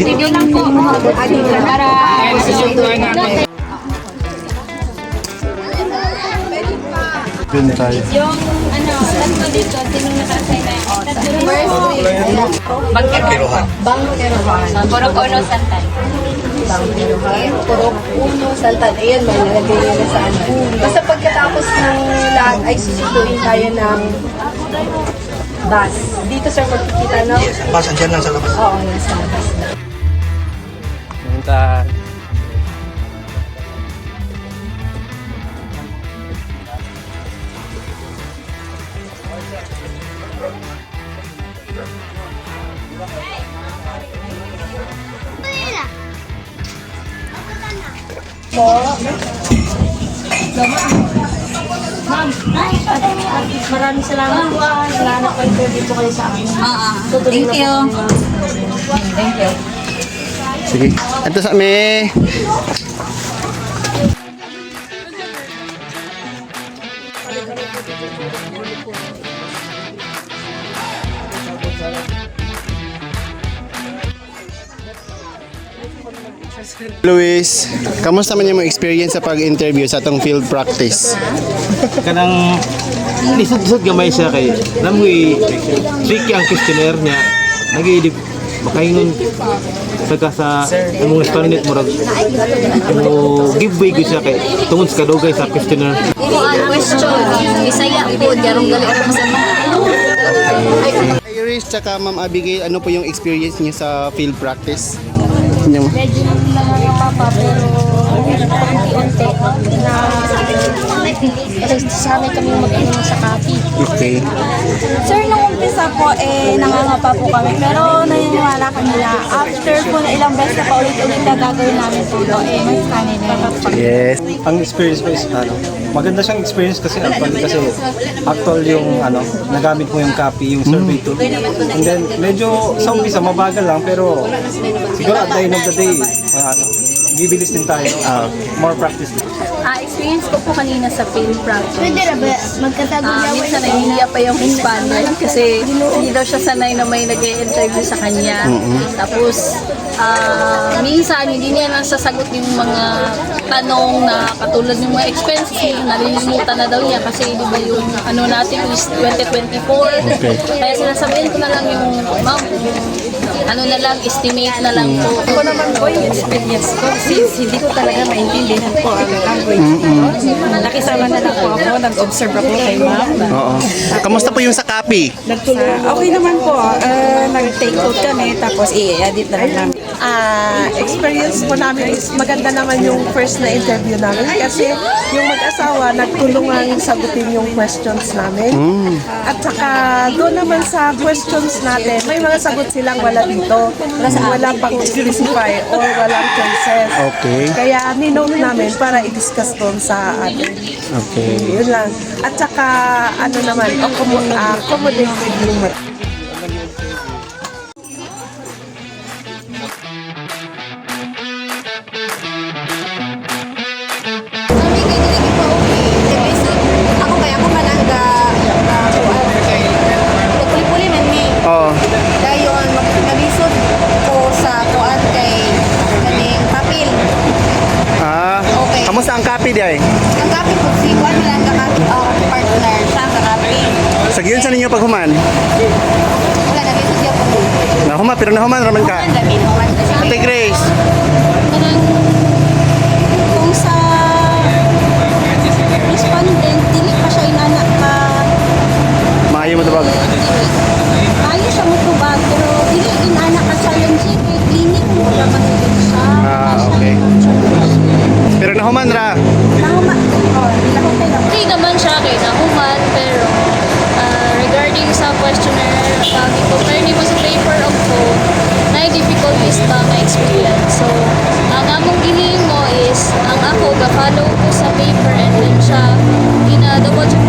Sige lang po. Para Dun tayo. yung tatlo dito, sinong naka-assign na yung Bangkerohan. Borok Ono Santan. Purok Uno, Santan. Ayan, may nalagay nyo na sa ano. Basta pagkatapos ng lahat ay susunduin tayo ng bus. Dito sir, magkikita na. Bas, andyan lang sa labas. Oo, nasa bus na. Punta. Maraming salamat po. Salamat po dito kayo sa amin. Thank you. Thank you. Sige. Ito sa me. Luis, kamusta man yung experience sa pag-interview sa atong field practice? Kanang lisod-lisod gamay siya kay namoy tricky ang questionnaire niya nag-iidip makaingon sa among respondent murag mo giveaway gud siya kay tungod sa kadugay sa questionnaire. Ito ang question. Isaya po. Diarong gali ako sa mga. Iris, tsaka Ma'am Abigail, ano po yung experience niyo sa field practice? Medyo nakakapapa pero unti-unti na sanay kami mag-inom sa coffee. Okay. Sir, nung umpisa po, nangangapa po kami. Pero naniniwala kami na after po na ilang beses na paulit-ulit na gagawin namin po, mas kanay na yun. Yes. Ang experience ko is maganda siyang experience kasi actual yung nagamit mo yung copy, yung survey tool. And then medyo sa umpisa mabagal lang pero siguro at the end of the day bibilis din tayo. More practice. Experience ko po kanina sa field practice. Pwede na ba? Magkatagulyawan Minsan nahihiya pa yung respondent kasi hindi daw siya sanay na may nag-i-interview sa kanya. Tapos, minsan hindi niya nasasagot yung mga tanong na katulad ng mga expenses. Nalilimutan na daw niya kasi di ba yung ano natin is 2024. Okay. Kaya sinasabihin ko na lang yung ma'am, ano na lang, estimate na lang po. Ako naman po yung experience ko since hindi ko talaga maintindihan po ang language. Nakisama na lang po ako, nag-observe ako kay ma'am. Oo. Kamusta po yung sa copy? Okay naman po, nag-take out kami tapos i-edit na lang namin. Experience po namin is maganda naman yung first na interview namin kasi yung mag-asawa nagtulungan sagutin yung questions namin. At saka doon naman sa questions natin, may mga sagot silang wala dito. Wala pang specify or walang choices. Okay. Kaya ninote namin para i-discuss doon sa atin. Okay. Yun lang. At saka ano naman, accommodative yung Ako kaya ako malangga. Puli-puli man ni. Oo. Dayon, nag-isod ko sa kuan kay kaning papel. Okay. Kamusta ang copy di ay? Ang kapi po si kuan malangga kapi partner sa kapi. Sa giyon sa ninyo paghuman? Wala na Nahuman, pero nahuman raman ka. Ate Grace. Kung sa respondent, dili pa siya inanak ka. Maayo mo tawag. Maayo siya mo tubag, pero dili inanak ka challenging. Kay cleaning mo naman din siya. Okay. Pero nahuman ra. Nahuma. Ilahok kayo lang. Okay naman siya kay nahuman, pero regarding sa questionnaire, pag i-compare niyo mo sa paper of phone, na difficulties pa ma-experience. So, ang among ginihin mo is, ang ako, ga-follow ko sa paper and then siya, double check